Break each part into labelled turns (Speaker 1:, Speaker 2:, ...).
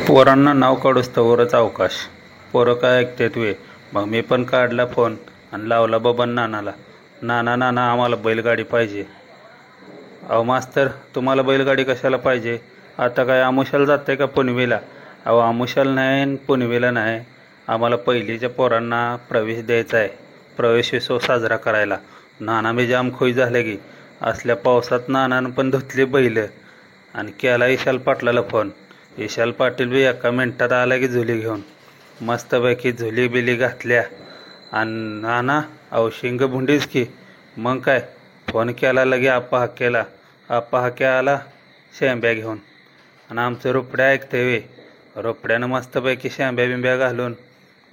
Speaker 1: पोरांना नाव काढूस तोवरच अवकाश. पोरं काय ऐकतेत वे. मग मी पण काढला फोन आणि लावला बबन नानाला. नाना नाना आम्हाला बैलगाडी पाहिजे. अहो मास्तर, तुम्हाला बैलगाडी कशाला पाहिजे? आता काय आमुशाला जाते का पुनवेला? अहो आमुशाला नाही न पुनवेला नाही, आम्हाला पहिलीच्या पोरांना प्रवेश द्यायचा आहे. प्रवेशोत्सव साजरा करायला. नाना बी जाम खुश झाले की. असल्या पावसात नानानं पण धुतली बैल आणि केला विशाल पाटलाला फोन. विशाल पाटील बी एका मिनटात आला की झुली घेऊन. मस्तपैकी झुली बिली घातल्या आणि नाना अहो शिंग भुंडीच की. मग काय फोन केला लगे आप्पा हाक्याला. आप्पा हाक्या आला शेंब्या घेऊन आणि आमचं रोपड्या ऐकते वे. रोपड्यानं मस्तपैकी शेंब्या बिंब्या घालून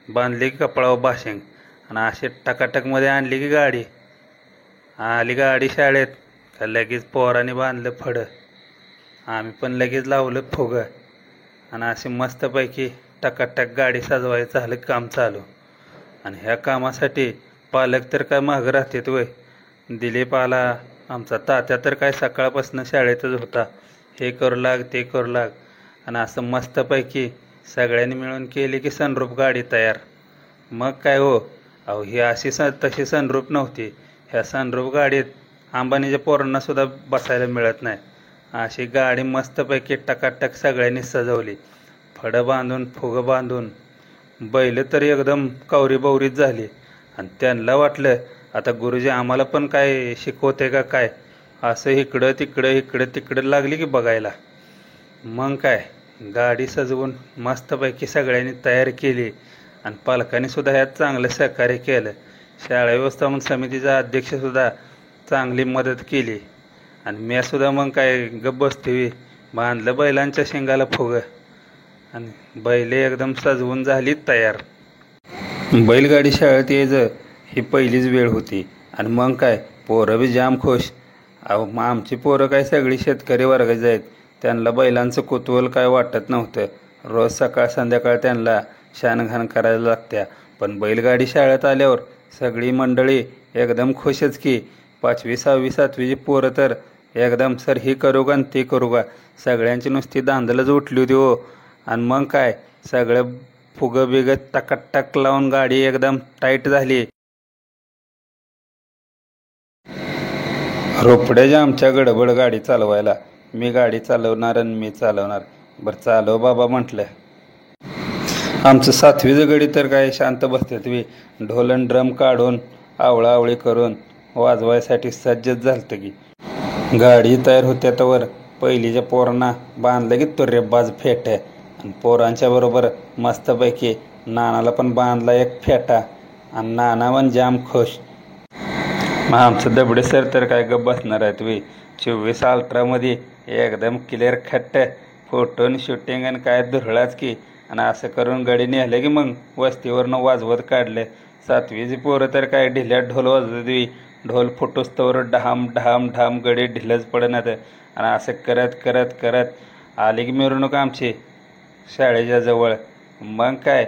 Speaker 1: बांधली की कपडावर भाशिंग आणि असे टकाटकमध्ये आणली की गाडी. आली गाडी शाळेत का लगेच पोराने बांधलं फडं. आम्ही पण लगेच लावलं फुगं आणि असे मस्तपैकी टकाटक गाडी सजवायचं झालं काम चालू. आणि ह्या कामासाठी पालक तर काय मागं राहतात वय. दिलीप आला आमचा तात्या तर काय सकाळपासून शाळेतच होता. हे करू लाग ते करू लाग आणि असं मस्तपैकी सगळ्यांनी मिळून केली की सनरूप गाडी तयार. मग काय हो, अहो ही अशी तशी सनरूप नव्हती. ह्या सनरूप गाडीत अंबानीच्या पोरांनासुद्धा बसायला मिळत नाही. अशी गाडी मस्तपैकी टकाटक सगळ्यांनी सजवली. फडं बांधून फुगं बांधून. बैल तर एकदम कवरीबवरीत झाली आणि त्यांना वाटलं आता गुरुजी आम्हाला पण काय शिकवते का काय. असं इकडं तिकडं लागली की बघायला. मग काय गाडी सजवून मस्तपैकी सगळ्यांनी तयार केली आणि पालकांनी सुद्धा ह्यात चांगलं सहकार्य केलं. शाळा व्यवस्थापन समितीचा अध्यक्षसुद्धा चांगली मदत केली आणि मी सुद्धा मग काय गप्प बसते. बांधलं बैलांच्या शेंगाला फुगं आणि बैले एकदम सजवून झाली तयार. बैलगाडी शाळेत यायचं ही पहिलीच वेळ होती आणि मग काय पोरं बी जाम खुश. अहो मग आमची पोरं काय सगळी शेतकरी वर्गाची आहेत. त्यांना बैलांचं कुतूहल काय वाटत नव्हतं. रोज सकाळ संध्याकाळ त्यांना शानघाण करायला लागत्या. पण बैलगाडी शाळेत आल्यावर सगळी मंडळी एकदम खुशच की. 5वी 6वी 7वीची पोरं तर एकदम सर ही करू का ती करू का. सगळ्यांची नुसती दांदलच उठली होती हो. आणि मग काय सगळं फुगं बिगं टकाटक लावून गाडी एकदम टाईट झाली. रोपड्याच्या आमच्या गडबड गाडी चालवायला. मी गाडी चालवणार आणि मी चालवणार. बरं चालव बाबा म्हटलं. आमचं 7वीचं गडी तर काय शांत बसतात वी. ढोलन ड्रम काढून आवळावळी करून वाजवायसाठी सज्जच झालतं की. गाडी तयार होत्या तवर पहिलीच्या पोरांना बांधलं की तुर्रेबाज फेट्या आणि पोरांच्या बरोबर मस्तपैकी नानाला पण बांधला एक फेटा आणि नाना पण जाम खुश. मग आमचं दबडे सर तर काय गप्प बसणार आहेत वी. 24 अल्ट्रामध्ये एकदम क्लिअर खट्ट फोटो आणि शूटिंग आणि काय धुरळाच की. आणि असं करून गाडी नेलं की मग वस्तीवरनं वाजवत काढले. 7वीची पोरं तर काय ढिल्यात ढोल वाजवत वी. ढोल फुटूस तवर ढाम ढाम ढाम गडी ढिलच पडणार. आणि असं करत करत करत आली की मिरवणूक आमची शाळेच्या जवळ. मग काय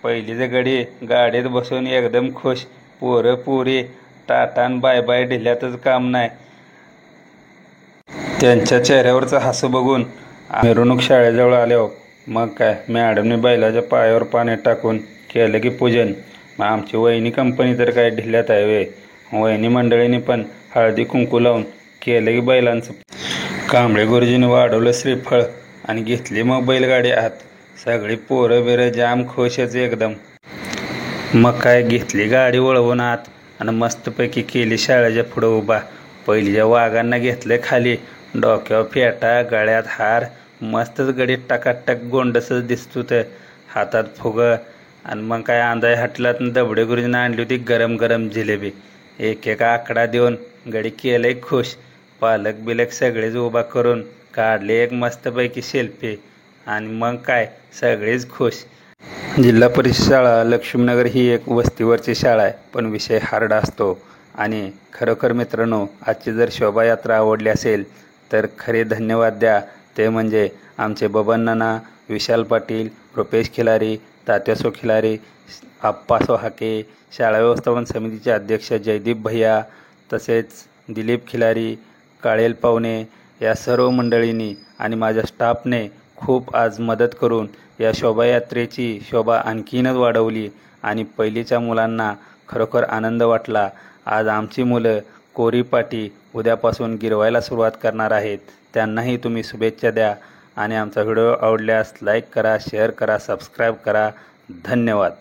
Speaker 1: पहिलीचं गडी गाडीत बसून एकदम खुश. पोरं पुरी टाटान बाय बाय ढिल्यातच काम नाही. त्यांच्या चेहऱ्यावरचं हसू बघून मिरवणूक शाळेजवळ आल्यावर मग काय मॅडमने बैलाच्या पायावर पाणी टाकून केलं की पूजन. मग आमची वहिनी कंपनी तर काय ढिल्यात आहे वे. वहिनी मंडळीने पण हळदी कुंकू लावून केलं की बैलांचं. कांबळे गुरुजीने वाढवलं श्रीफळ आणि घेतली मग बैलगाडी आत. सगळी पोरं बिरं जाम खुशच एकदम. मग काय घेतली गाडी वळवून आत आणि मस्तपैकी केली शाळेच्या पुढं उभा. पहिलीच्या वाघांना घेतलं खाली. डोक्यावर फेटा गळ्यात हार. मस्तच गडी टकाटक गोंडसच दिसतो ते. हातात फुगं आणि मग काय आंदाय हटलात दबडे गुरुजीनं आणली होती गरम गरम जिलेबी. एक आकडा देऊन गडी केलंय खुश. पालक बिलक सगळेच उभा करून काढले एक मस्तपैकी सेल्फी आणि मग काय सगळेच खुश. जिल्हा परिषद शाळा लक्ष्मीनगर ही एक वस्तीवरची शाळा आहे, पण विषय हार्ड असतो. आणि खरोखर मित्रांनो, आजची जर शोभायात्रा आवडली असेल तर खरे धन्यवाद द्या. ते म्हणजे आमचे बबन नाना, विशाल पाटील, रुपेश खिलारी, तात्यासो खिलारी, आप्पासो हाके, शाळा व्यवस्थापन समितीचे अध्यक्ष जयदीप भैया, तसेच दिलीप खिलारी, काळेल पावणे या सर्व मंडळींनी आणि माझ्या स्टाफने खूप आज मदत करून या शोभायात्रेची शोभा आणखीनच वाढवली आणि पहिलीच्या मुलांना खरोखर आनंद वाटला. आज आमची मुलं कोरीपाटी उद्यापासून गिरवायला सुरुवात करणार आहेत. त्यांनाही तुम्ही शुभेच्छा द्या आणि आमचा व्हिडिओ आवडल्यास लाईक करा, शेअर करा, सबस्क्राईब करा. धन्यवाद.